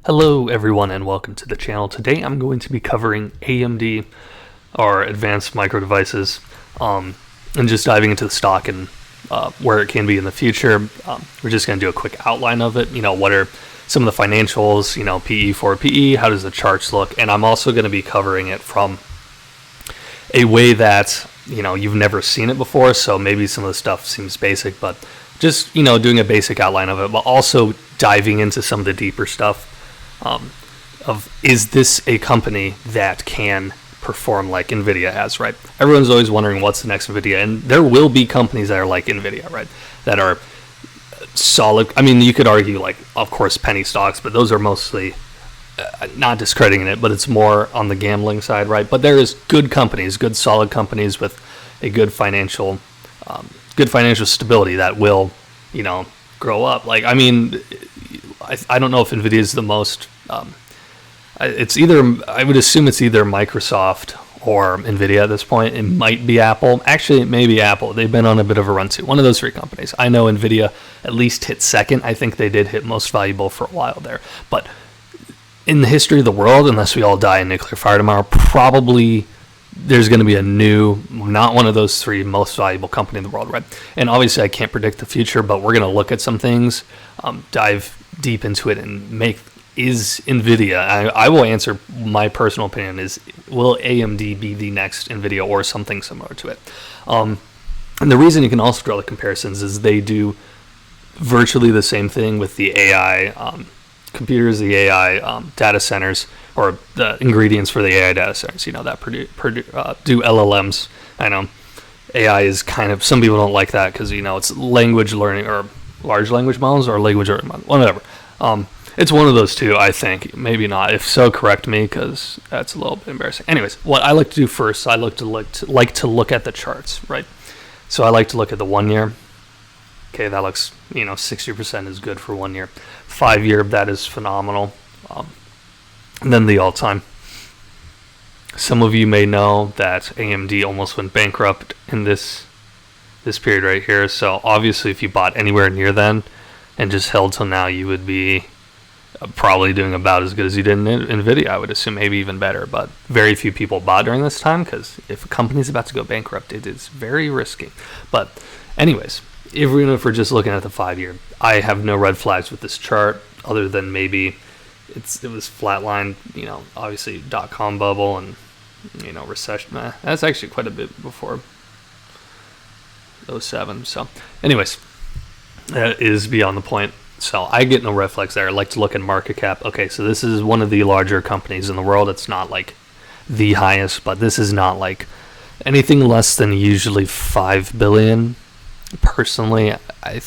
Hello everyone and welcome to the channel. Today I'm going to be covering AMD, or Advanced Micro Devices, and just diving into the stock and where it can be in the future. We're just going to do a quick outline of it. What are some of the financials, PE for PE, how does the charts look, and I'm also going to be covering it from a way that, you've never seen it before, so maybe some of the stuff seems basic, but just, doing a basic outline of it, but also diving into some of the deeper stuff. Is this a company that can perform like Nvidia has, right? Everyone's always wondering what's the next Nvidia, and there will be companies that are like Nvidia, right? That are solid. I mean, you could argue like, of course, penny stocks, but those are mostly not discrediting it, but it's more on the gambling side, right? But there is good companies, good solid companies with a good financial stability that will, grow up. Like, I mean, I don't know if Nvidia is the most. It's either, I would assume it's either Microsoft or Nvidia at this point. It might be Apple. Actually, it may be Apple. They've been on a bit of a run too. One of those three companies. I know Nvidia at least hit second. I think they did hit most valuable for a while there. But in the history of the world, unless we all die in nuclear fire tomorrow, probably there's going to be a new, not one of those three most valuable company in the world, right? And obviously I can't predict the future, but we're going to look at some things, dive deep into it, and is Nvidia, I will answer my personal opinion is, will AMD be the next Nvidia or something similar to it? And the reason you can also draw the comparisons is they do virtually the same thing with the AI computers, the AI data centers, or the ingredients for the AI data centers, that do LLMs. I know AI is kind of, some people don't like that because, it's language learning or large language models or language learning models, whatever. It's one of those two, I think. Maybe not. If so, correct me, because that's a little bit embarrassing. Anyways, what I like to do first, I like to look at the charts, right? So I like to look at the 1 year. Okay, that looks, 60% is good for 1 year. 5 year, that is phenomenal. And then the all-time. Some of you may know that AMD almost went bankrupt in this period right here. So obviously, if you bought anywhere near then and just held till now, you would be probably doing about as good as you did in Nvidia. I would assume maybe even better. But very few people bought during this time because if a company's about to go bankrupt, it is very risky. But anyways, even if we're just looking at the 5 year, I have no red flags with this chart other than maybe it was flatlined, obviously .com bubble and, recession. That's actually quite a bit before 07. So anyways, that is beyond the point. So I get no red flags there. I like to look at market cap. Okay, so this is one of the larger companies in the world. It's not like the highest, but this is not like anything less than usually 5 billion. Personally, I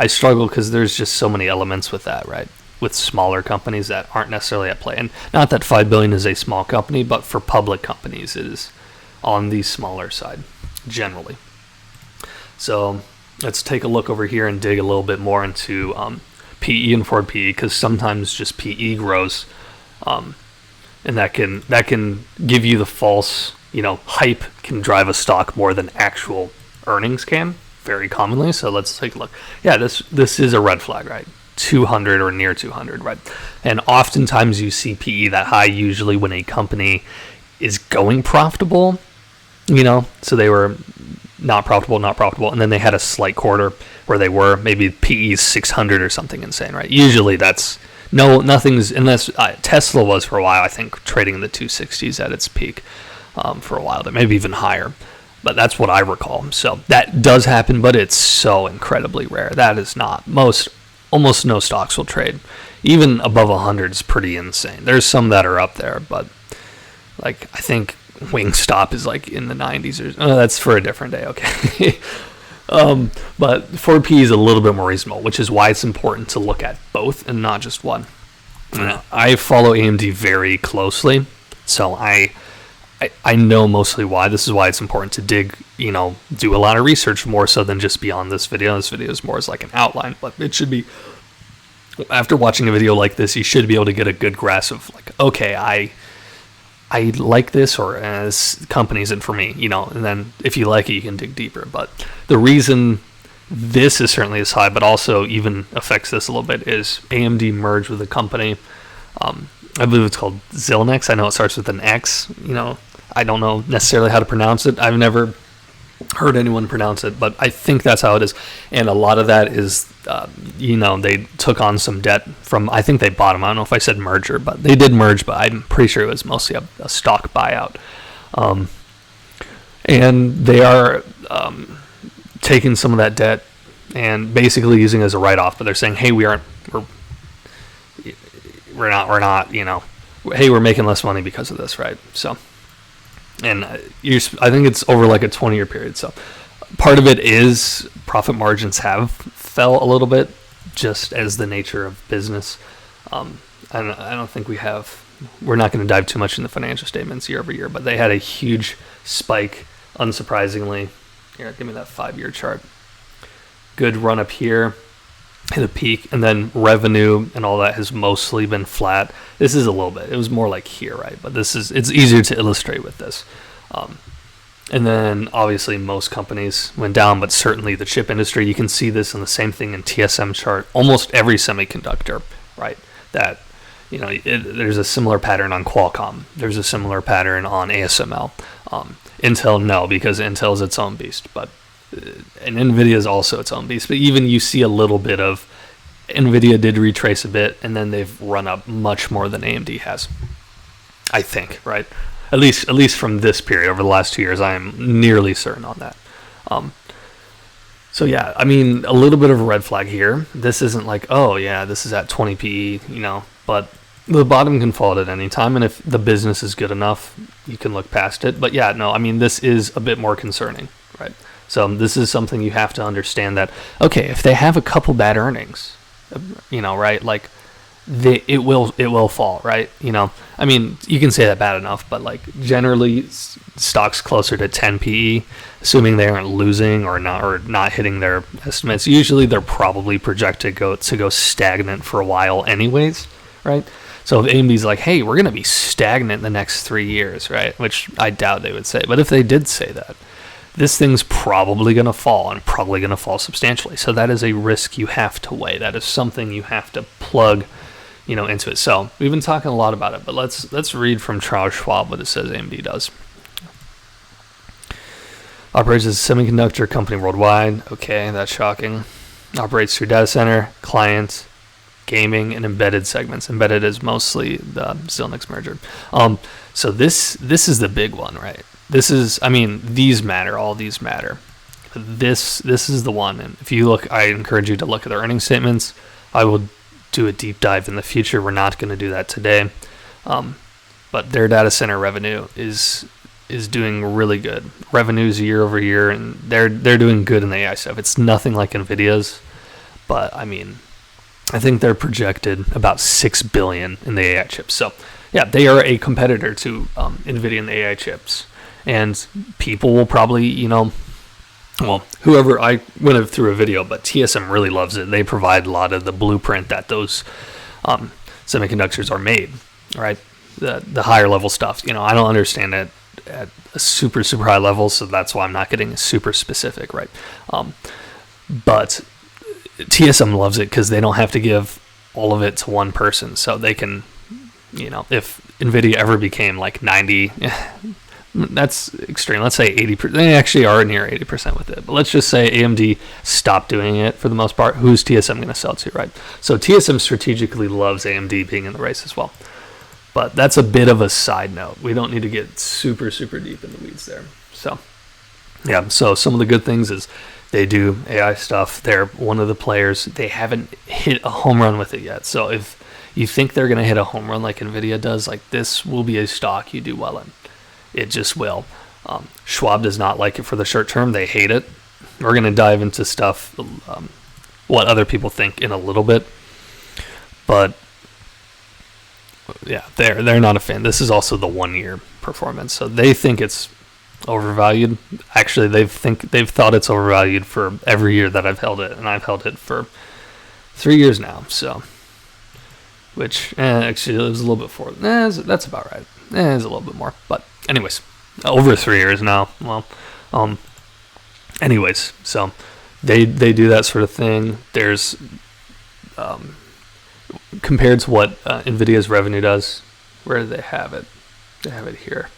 struggle because there's just so many elements with that, right? With smaller companies that aren't necessarily at play. And not that 5 billion is a small company, but for public companies, it is on the smaller side, generally. So let's take a look over here and dig a little bit more into PE and forward PE, because sometimes just PE grows, and that can give you the false, hype can drive a stock more than actual earnings can, very commonly. So let's take a look. Yeah, this is a red flag, right? 200 or near 200, right? And oftentimes you see PE that high usually when a company is going profitable, so they were not profitable, and then they had a slight quarter where they were maybe PE 600 or something insane, right? Usually that's nothing's, unless Tesla was for a while, I think, trading in the 260s at its peak for a while, that maybe even higher. But that's what I recall. So that does happen, but it's so incredibly rare. That is not almost no stocks will trade. Even above 100 is pretty insane. There's some that are up there, but like I think Wingstop is like in the 90s or that's for a different day. Okay. But 4P is a little bit more reasonable, which is why it's important to look at both and not just one. I follow AMD very closely, so I know mostly why. This is why it's important to dig, do a lot of research more so than just beyond this video. This video is more as like an outline, but it should be, after watching a video like this, you should be able to get a good grasp of like, okay, I like this, or this company isn't for me, and then if you like it, you can dig deeper. But the reason this is certainly as high, but also even affects this a little bit, is AMD merged with a company. I believe it's called Zilnex. I know it starts with an X. I don't know necessarily how to pronounce it. I've never heard anyone pronounce it, but I think that's how it is. And a lot of that is, they took on some debt from, I think they bought them. I don't know if I said merger, but they did merge, but I'm pretty sure it was mostly a stock buyout. And they are taking some of that debt and basically using it as a write-off, but they're saying, hey, we're not, hey, we're making less money because of this, right? So, and I think it's over like a 20-year period. So part of it is profit margins have fell a little bit, just as the nature of business. I don't think we're not going to dive too much in the financial statements year over year, but they had a huge spike, unsurprisingly. Here, give me that 5-year chart. Good run up here, hit a peak, and then revenue and all that has mostly been flat. This is a little bit. It was more like here, right? But it's easier to illustrate with this. And then obviously most companies went down, but certainly the chip industry, you can see this in the same thing in TSM chart. Almost every semiconductor, right? That, there's a similar pattern on Qualcomm. There's a similar pattern on ASML. Intel, no, because Intel's its own beast, and Nvidia is also its own beast. But even you see a little bit of Nvidia did retrace a bit, and then they've run up much more than AMD has. I think, right? At least from this period over the last 2 years, I am nearly certain on that. So yeah, I mean, a little bit of a red flag here. This isn't like, oh yeah, this is at 20 PE, but the bottom can fall at any time, and if the business is good enough, you can look past it. But yeah, no, I mean, this is a bit more concerning, right? So this is something you have to understand that, okay, if they have a couple bad earnings, right, like it will fall, right? I mean, you can say that bad enough, but like generally stocks closer to 10 PE, assuming they aren't losing or not hitting their estimates, usually they're probably projected to go stagnant for a while anyways, right? So if AMD's like, hey, we're going to be stagnant the next 3 years, right? Which I doubt they would say. But if they did say that, this thing's probably going to fall, and probably going to fall substantially. So that is a risk you have to weigh. That is something you have to plug, into it. So we've been talking a lot about it, but let's read from Charles Schwab what it says AMD does. Operates as a semiconductor company worldwide. Okay, that's shocking. Operates through data center, client, gaming, and embedded segments. Embedded is mostly the Zilnex merger. So this is the big one, right? This is, I mean, these matter. All these matter. This is the one. And if you look, I encourage you to look at the earnings statements. I will do a deep dive in the future. We're not going to do that today. But their data center revenue is doing really good. Revenues year over year, and they're doing good in the AI stuff. It's nothing like Nvidia's, but I mean, I think they're projected about $6 billion in the AI chips. So yeah, they are a competitor to Nvidia in the AI chips, and people will probably, whoever, I went through a video, but TSM really loves it. They provide a lot of the blueprint that those semiconductors are made, right? The higher level stuff. I don't understand it at a super high level, so that's why I'm not getting super specific, right? But TSM loves it because they don't have to give all of it to one person, so they can, if Nvidia ever became like 90, that's extreme. Let's say 80%. They actually are near 80% with it, but let's just say AMD stopped doing it for the most part. Who's TSM going to sell to, right? So TSM strategically loves AMD being in the race as well. But that's a bit of a side note. We don't need to get super deep in the weeds there. So, yeah. So some of the good things is they do AI stuff. They're one of the players. They haven't hit a home run with it yet. So if you think they're going to hit a home run like Nvidia does, like this will be a stock you do well in. It just will. Schwab does not like it for the short term. They hate it. We're going to dive into stuff, what other people think in a little bit. But yeah, they're not a fan. This is also the 1 year performance, so they think it's overvalued. Actually, they've thought it's overvalued for every year that I've held it, and I've held it for 3 years now. So, which actually it was a little bit more. That's about right. It's a little bit more, but anyways, over 3 years now. Well, anyways, so they do that sort of thing. There's compared to what Nvidia's revenue does. Where do they have it? They have it here.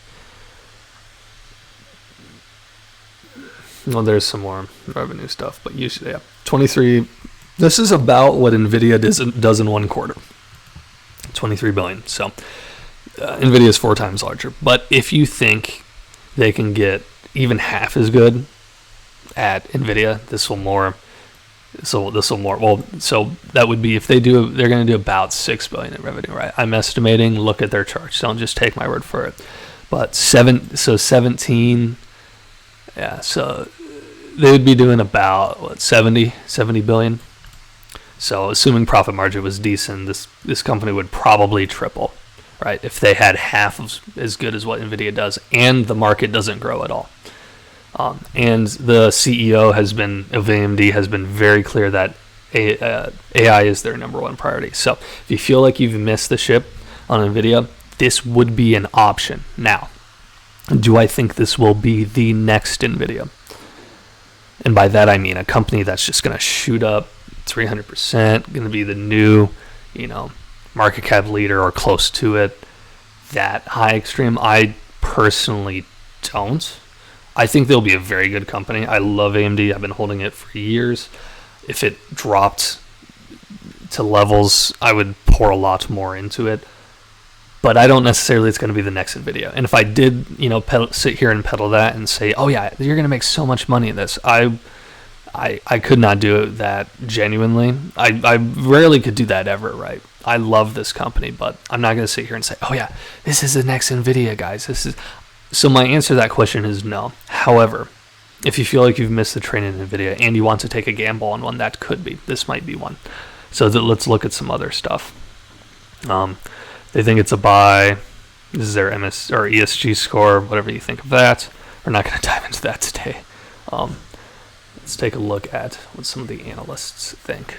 Well, there's some more revenue stuff, but usually, yeah, 23. This is about what Nvidia does in 1 quarter. 23 billion. So Nvidia is 4 times larger. But if you think they can get even half as good at Nvidia, this will more. So that would be if they're going to do about 6 billion in revenue, right? I'm estimating. Look at their charts. Don't just take my word for it. But 17. Yeah, so they would be doing about 70 billion. So assuming profit margin was decent, this company would probably triple, right? If they had half of as good as what Nvidia does, and the market doesn't grow at all. And the CEO of AMD has been very clear that AI is their number 1 priority. So if you feel like you've missed the ship on Nvidia, this would be an option. Now, do I think this will be the next Nvidia? And by that I mean a company that's just going to shoot up 300%, going to be the new, market cap leader or close to it. That high extreme, I personally don't. I think they'll be a very good company. I love AMD. I've been holding it for years. If it dropped to levels, I would pour a lot more into it. But I don't necessarily it's going to be the next Nvidia. And if I did, sit here and peddle that and say, oh yeah, you're going to make so much money in this, I could not do that genuinely. I rarely could do that ever, right? I love this company, but I'm not going to sit here and say, oh yeah, this is the next Nvidia, guys. So my answer to that question is no. However, if you feel like you've missed the train in Nvidia and you want to take a gamble on one, that could be. This might be one. So let's look at some other stuff. They think it's a buy. This is their MS or ESG score, whatever you think of that. We're not going to dive into that today. Let's take a look at what some of the analysts think.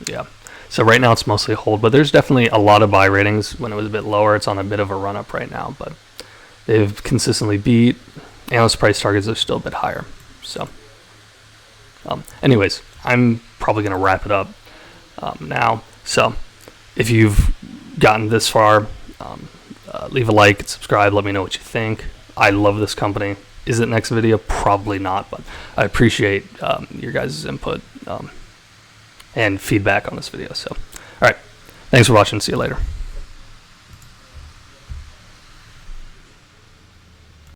Yeah. So right now it's mostly hold, but there's definitely a lot of buy ratings. When it was a bit lower, it's on a bit of a run up right now, but they've consistently beat. Analyst price targets are still a bit higher. So anyways, I'm probably going to wrap it up now. So if you've gotten this far, leave a like and subscribe. Let me know what you think. I love this company. Is it next video? Probably not, but I appreciate your guys' input and feedback on this video. So, all right. Thanks for watching. See you later.